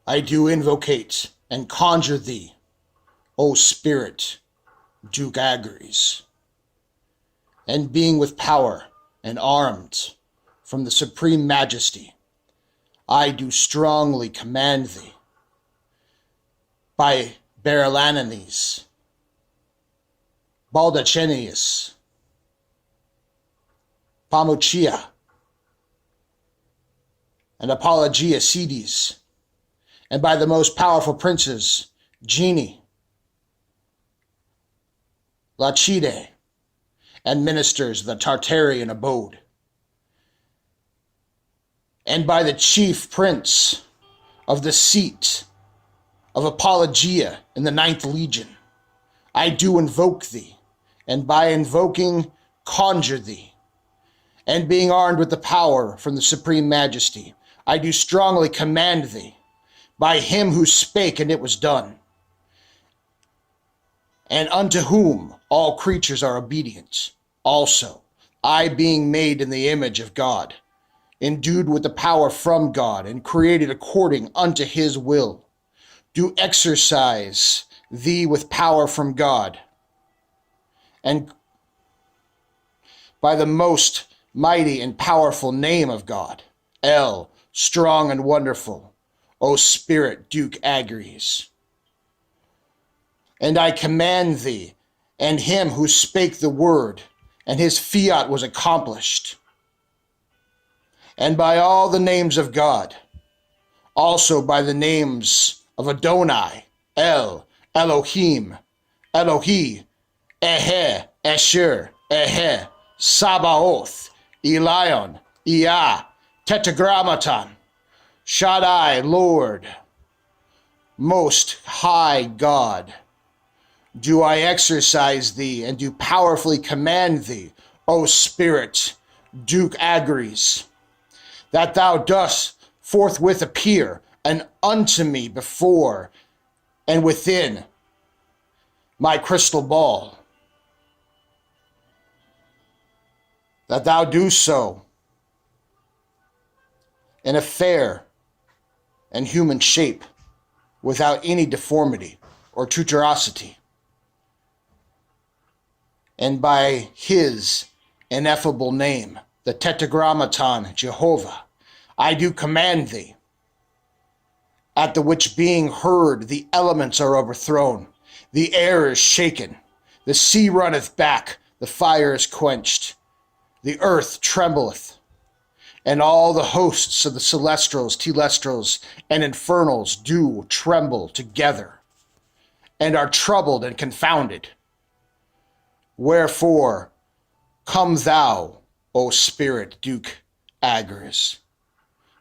I do invocate and conjure thee, O spirit, Duke Agares. And being with power and armed from the supreme majesty, I do strongly command thee, by Berlananes, Baldachenius, Pamuchia, and Apologia Cedes, and by the most powerful princes, Genie, Lachide, and ministers of the Tartarian abode, and by the chief prince of the seat of Apologia in the 9th Legion, I do invoke thee, and by invoking conjure thee, and being armed with the power from the supreme majesty, I do strongly command thee, by him who spake and it was done, and unto whom all creatures are obedient. Also, I being made in the image of God, endued with the power from God, and created according unto his will, do exercise thee with power from God, and by the most mighty and powerful name of God, El, strong and wonderful, O Spirit, Duke Agares. And I command thee, and him who spake the word, and his fiat was accomplished, and by all the names of God, also by the names of Adonai, El, Elohim, Elohi, Ehe, Esher, Ehe, Sabaoth, Elion, Ea, Tetragrammaton, Shaddai, Lord, Most High God, do I exercise thee and do powerfully command thee, O Spirit, Duke Agares, that thou dost forthwith appear and unto me before and within my crystal ball, that thou do so in a fair and human shape, without any deformity or tuberosity, and by his ineffable name, the Tetragrammaton Jehovah, I do command thee, at the which being heard the elements are overthrown, the air is shaken, the sea runneth back, the fire is quenched, the earth trembleth, and all the hosts of the celestials, telestrals, and infernals do tremble together, and are troubled and confounded. Wherefore, come thou, O Spirit, Duke Agares,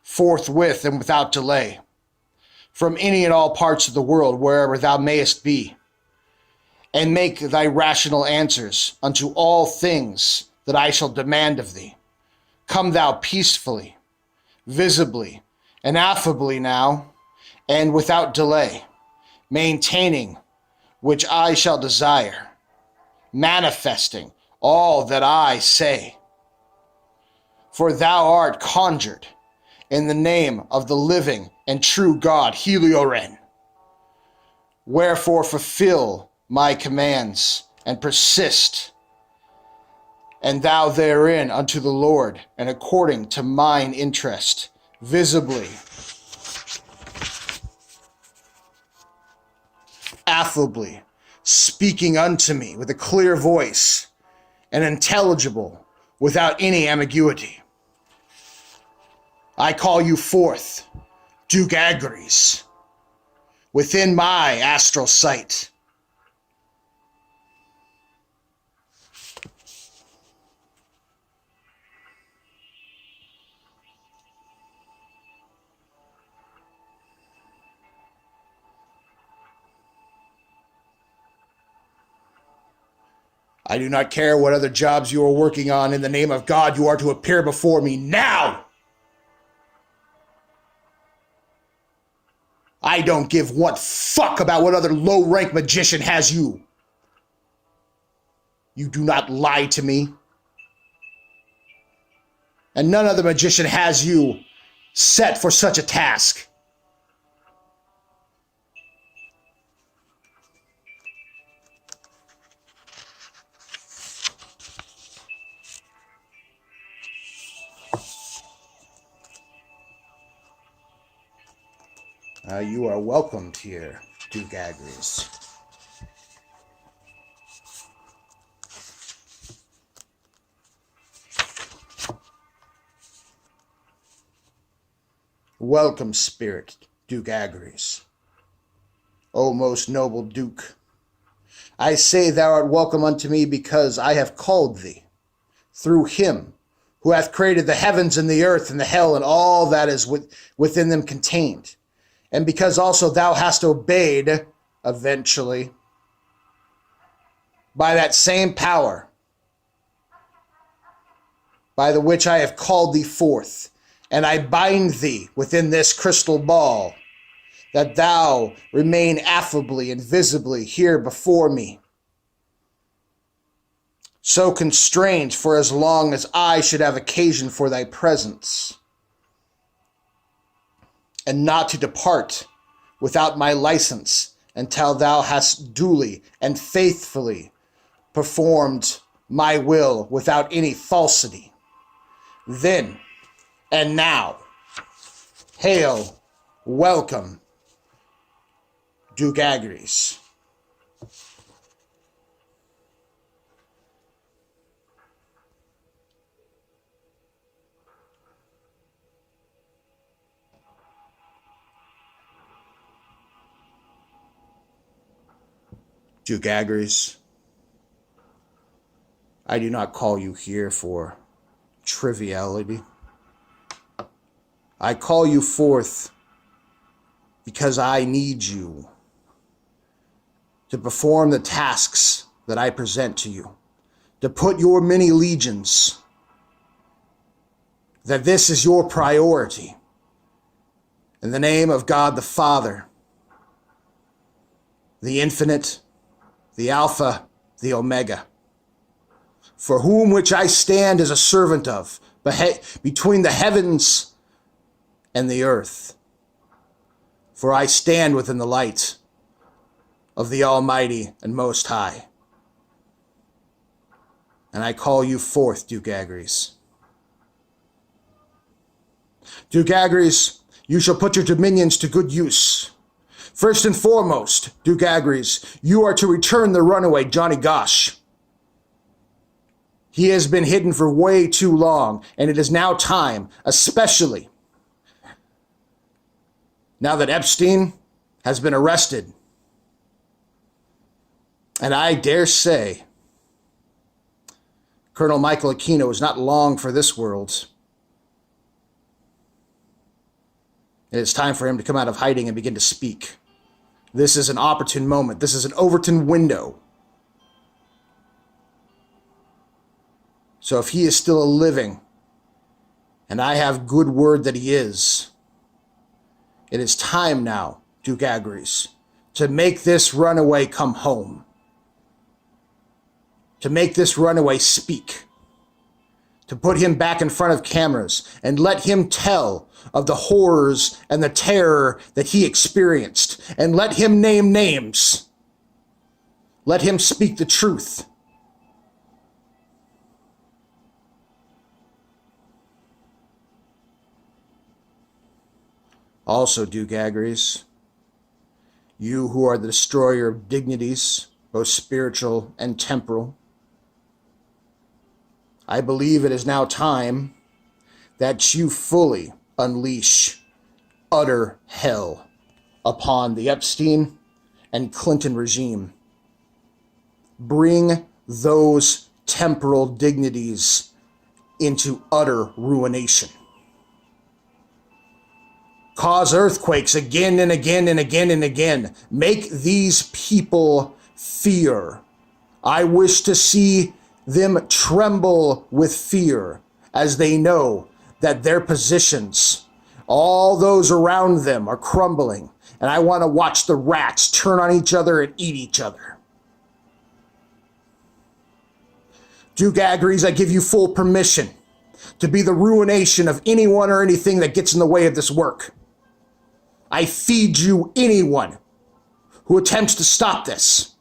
forthwith and without delay, from any and all parts of the world, wherever thou mayest be, and make thy rational answers unto all things that I shall demand of thee. Come thou peacefully, visibly, and affably now, and without delay, maintaining which I shall desire, manifesting all that I say. For thou art conjured in the name of the living and true God, Helioren. Wherefore fulfill my commands and persist, and thou therein unto the Lord, and according to mine interest, visibly, affably, speaking unto me with a clear voice, and intelligible, without any ambiguity. I call you forth, Duke Agares, within my astral sight. I do not care what other jobs you are working on. In the name of God, you are to appear before me now. I don't give one fuck about what other low-rank magician has you. You do not lie to me. And none other magician has you set for such a task. You are welcomed here, Duke Agares. Welcome, spirit, Duke Agares. O most noble Duke, I say thou art welcome unto me because I have called thee through him who hath created the heavens and the earth and the hell and all that is within them contained. And because also thou hast obeyed, eventually, by that same power, by the which I have called thee forth, and I bind thee within this crystal ball, that thou remain affably and visibly here before me, so constrained for as long as I should have occasion for thy presence, and not to depart without my license until thou hast duly and faithfully performed my will without any falsity. Then and now, hail, welcome, Duke Agares. Duke Agares, I do not call you here for triviality. I call you forth because I need you to perform the tasks that I present to you, to put your many legions, that this is your priority. In the name of God the Father, the Infinite, the Alpha, the Omega, for whom which I stand as a servant of, between the heavens and the earth. For I stand within the light of the Almighty and Most High. And I call you forth, Duke Agares. Duke Agares, you shall put your dominions to good use. First and foremost, Duke Agares, you are to return the runaway Johnny Gosh. He has been hidden for way too long, and it is now time, especially now that Epstein has been arrested. And I dare say Colonel Michael Aquino is not long for this world. It is time for him to come out of hiding and begin to speak. This is an opportune moment. This is an Overton window. So if he is still living, and I have good word that he is, it is time now, Duke Agares, to make this runaway come home. To make this runaway speak. To put him back in front of cameras and let him tell of the horrors and the terror that he experienced. And let him name names. Let him speak the truth. Also, Duke Agares, you who are the destroyer of dignities, both spiritual and temporal, I believe it is now time that you fully unleash utter hell upon the Epstein and Clinton regime. Bring those temporal dignities into utter ruination. Cause earthquakes again and again and again and again. Make these people fear. I wish to see them tremble with fear as they know that their positions, all those around them, are crumbling. And I want to watch the rats turn on each other and eat each other. Duke Agares, I give you full permission to be the ruination of anyone or anything that gets in the way of this work. I feed you anyone who attempts to stop this.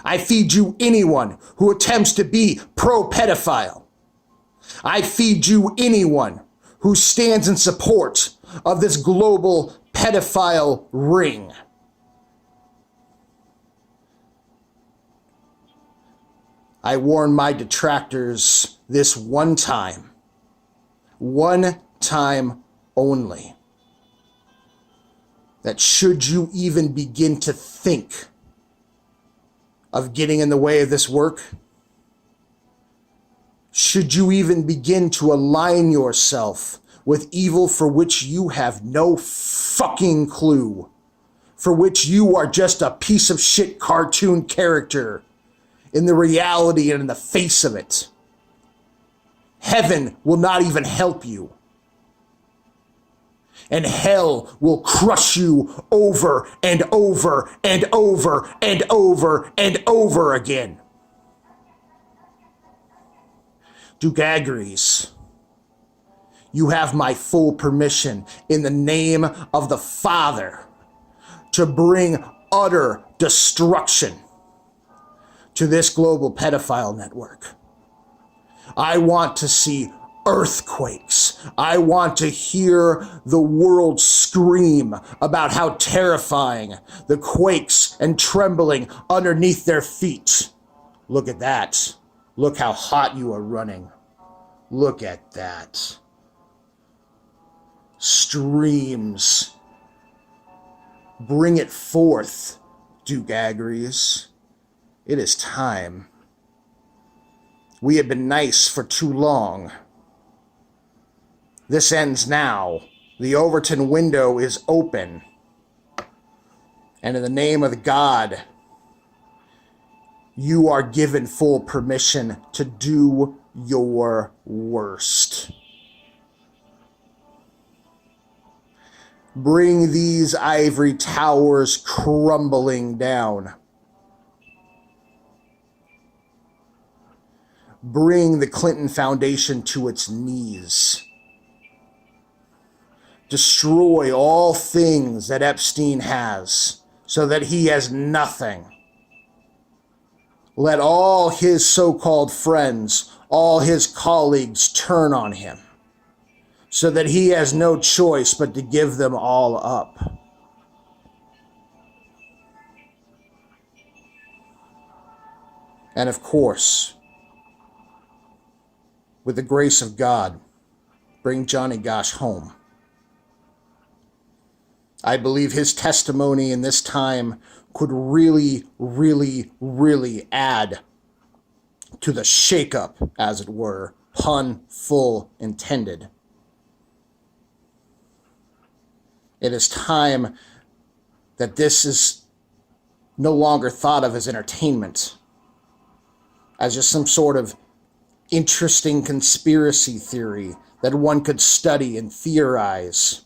I feed you anyone who attempts to be pro-pedophile. I feed you anyone who stands in support of this global pedophile ring. I warn my detractors this one time only, that should you even begin to think of getting in the way of this work, should you even begin to align yourself with evil for which you have no fucking clue, for which you are just a piece of shit cartoon character in the reality and in the face of it, heaven will not even help you. And hell will crush you over and over and over and over and over again. Duke Agares, you have my full permission in the name of the Father to bring utter destruction to this global pedophile network. I want to see earthquakes. I want to hear the world scream about how terrifying the quakes and trembling underneath their feet. Look at that. Look how hot you are running. Look at that. Streams. Bring it forth, Duke Agares. It is time. We have been nice for too long. This ends now. The Overton window is open. And in the name of God, you are given full permission to do your worst. Bring these ivory towers crumbling down. Bring the Clinton Foundation to its knees. Destroy all things that Epstein has, so that he has nothing. Let all his so-called friends, all his colleagues turn on him, so that he has no choice but to give them all up. And of course, with the grace of God, bring Johnny Gosch home. I believe his testimony in this time could really, really, really add to the shakeup, as it were, pun full intended. It is time that this is no longer thought of as entertainment, as just some sort of interesting conspiracy theory that one could study and theorize.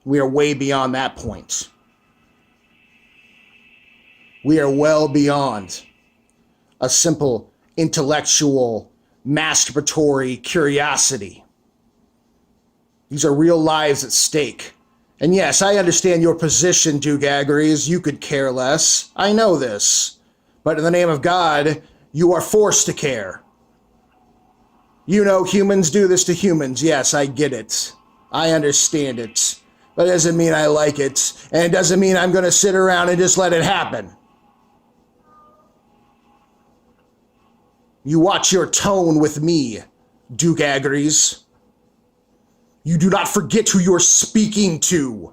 We are way beyond that point. We are well beyond a simple intellectual, masturbatory curiosity. These are real lives at stake. And yes, I understand your position, Duke Agares. You could care less. I know this. But in the name of God, you are forced to care. You know, humans do this to humans. Yes, I get it. I understand it. But it doesn't mean I like it. And it doesn't mean I'm going to sit around and just let it happen. You watch your tone with me, Duke Agares. You do not forget who you're speaking to.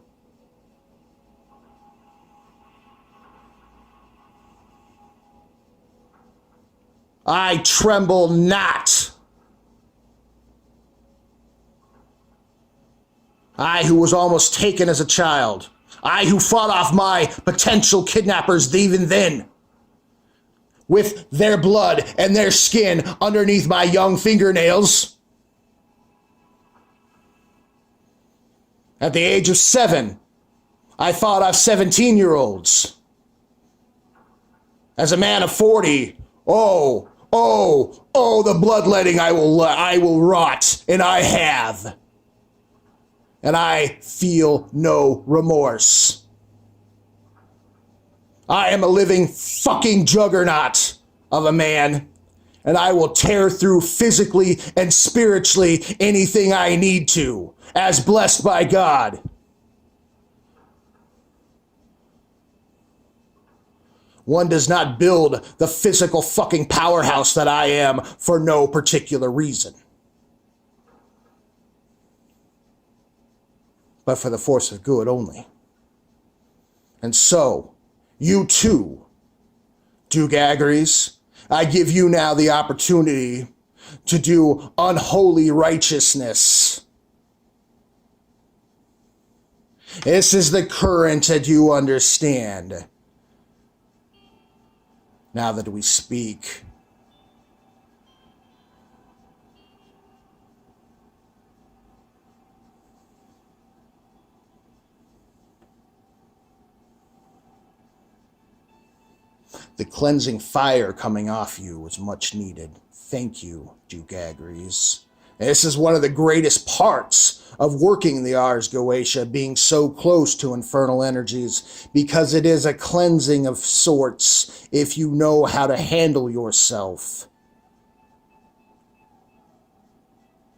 I tremble not. I who was almost taken as a child. I who fought off my potential kidnappers even then, with their blood and their skin underneath my young fingernails. At the age of 7, I fought off 17-year-olds. As a man of 40, the bloodletting I will rot, and I have. And I feel no remorse. I am a living fucking juggernaut of a man, and I will tear through physically and spiritually anything I need to, as blessed by God. One does not build the physical fucking powerhouse that I am for no particular reason, but for the force of good only. And so, you too, Duke Agares, I give you now the opportunity to do unholy righteousness. This is the current that you understand. Now that we speak, the cleansing fire coming off you was much needed. Thank you, Duke Agares. This is one of the greatest parts of working in the Ars Goetia, being so close to infernal energies, because it is a cleansing of sorts if you know how to handle yourself.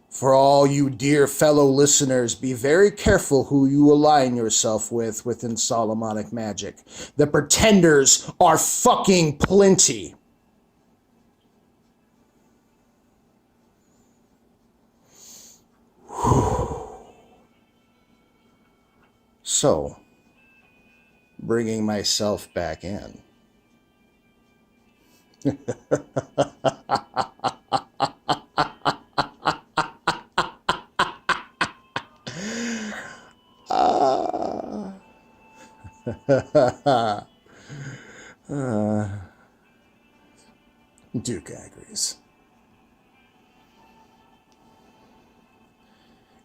For all you dear fellow listeners, be very careful who you align yourself with within Solomonic magic. The pretenders are fucking plenty. So, bringing myself back in. Duke Agares.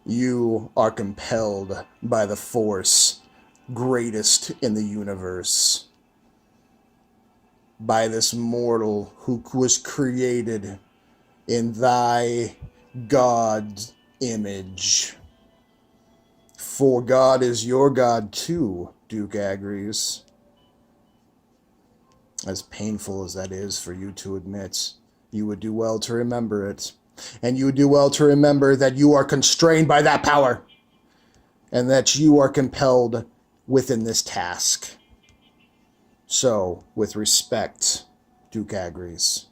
You are compelled by the force greatest in the universe, by this mortal who was created in thy God's image. For God is your God too, Duke Agares. As painful as that is for you to admit, you would do well to remember it. And you would do well to remember that you are constrained by that power, and that you are compelled within this task. So, with respect, Duke Agares,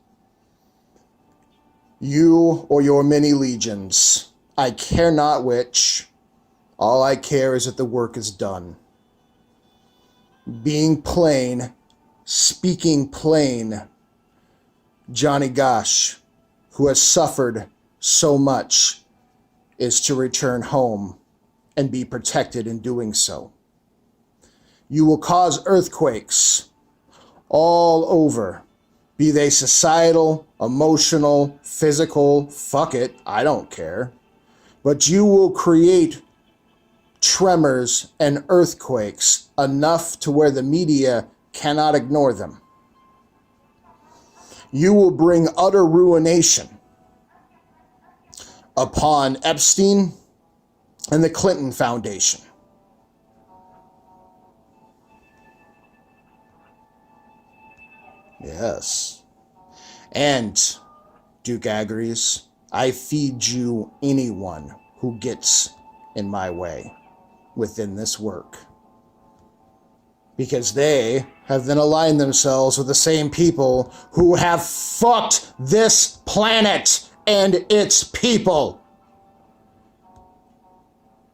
you or your many legions, I care not which, all I care is that the work is done. Being plain, speaking plain, Johnny Gosh, who has suffered so much, is to return home and be protected in doing so. You will cause earthquakes all over, be they societal, emotional, physical, fuck it, I don't care. But you will create tremors and earthquakes enough to where the media cannot ignore them. You will bring utter ruination upon Epstein and the Clinton Foundation. Yes. And, Duke Agares, I feed you anyone who gets in my way within this work. Because they have then aligned themselves with the same people who have fucked this planet and its people.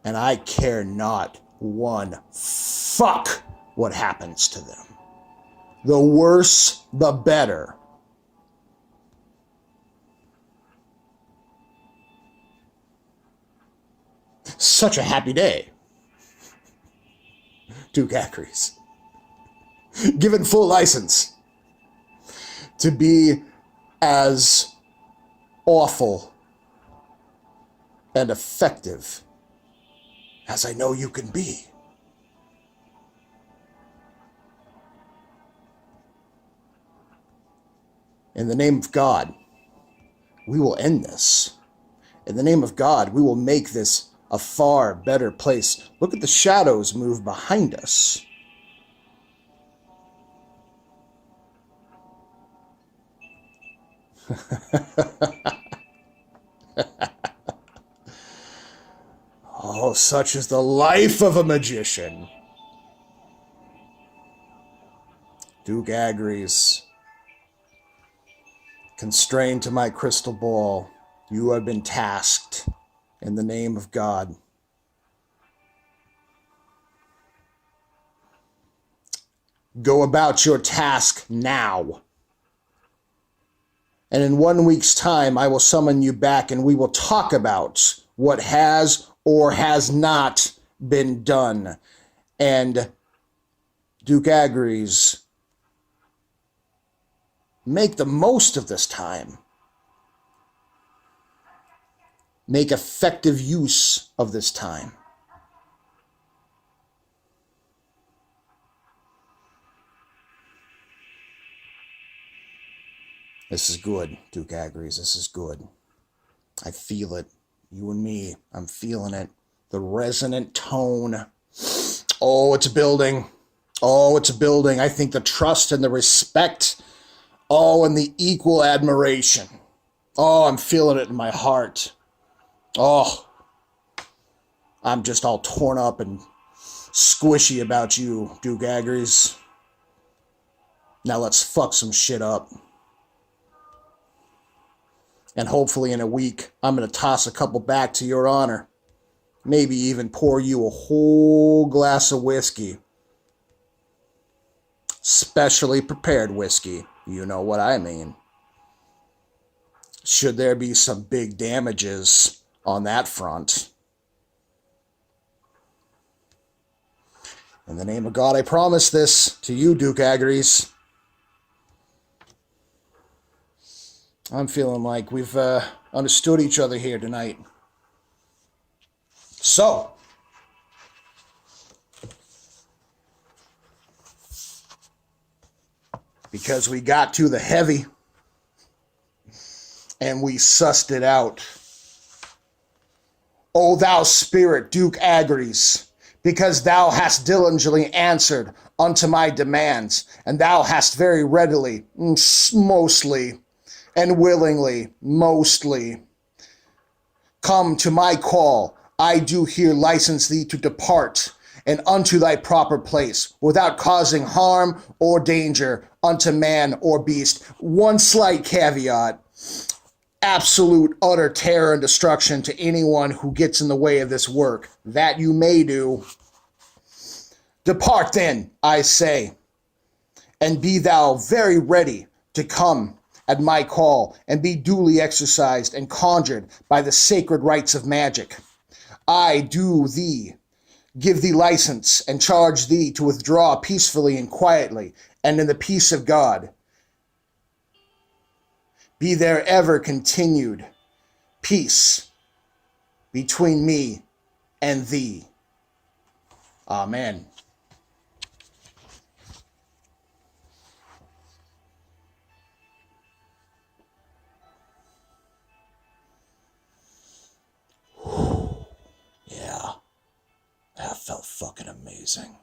And I care not one fuck what happens to them. The worse, the better. Such a happy day, Duke Agares. Given full license to be as awful and effective as I know you can be. In the name of God, we will end this. In the name of God, we will make this a far better place. Look at the shadows move behind us. Oh, such is the life of a magician. Duke Agares, constrained to my crystal ball, you have been tasked in the name of God. Go about your task now. And in 1 week's time, I will summon you back and we will talk about what has or has not been done. And Duke Agares, make the most of this time. Make effective use of this time. This is good, Duke Agares. This is good. I feel it. You and me, I'm feeling it. The resonant tone. Oh, it's building. Oh, it's building. I think the trust and the respect. Oh, and the equal admiration. Oh, I'm feeling it in my heart. Oh, I'm just all torn up and squishy about you, Duke Agares. Now let's fuck some shit up. And hopefully in a week, I'm going to toss a couple back to your honor. Maybe even pour you a whole glass of whiskey. Specially prepared whiskey. You know what I mean. Should there be some big damages on that front. In the name of God, I promise this to you, Duke Agares. I'm feeling like we've understood each other here tonight. So, because we got to the heavy and we sussed it out. O thou spirit, Duke Agares, because thou hast diligently answered unto my demands, and thou hast very readily, mostly, and willingly, mostly, come to my call, I do here license thee to depart, and unto thy proper place, without causing harm or danger unto man or beast. One slight caveat: absolute utter terror and destruction to anyone who gets in the way of this work. That you may do. Depart then, I say, and be thou very ready to come at my call, and be duly exercised and conjured by the sacred rites of magic. I do thee, give thee license, and charge thee to withdraw peacefully and quietly, and in the peace of God. Be there ever continued peace between me and thee. Amen. Yeah, that felt fucking amazing.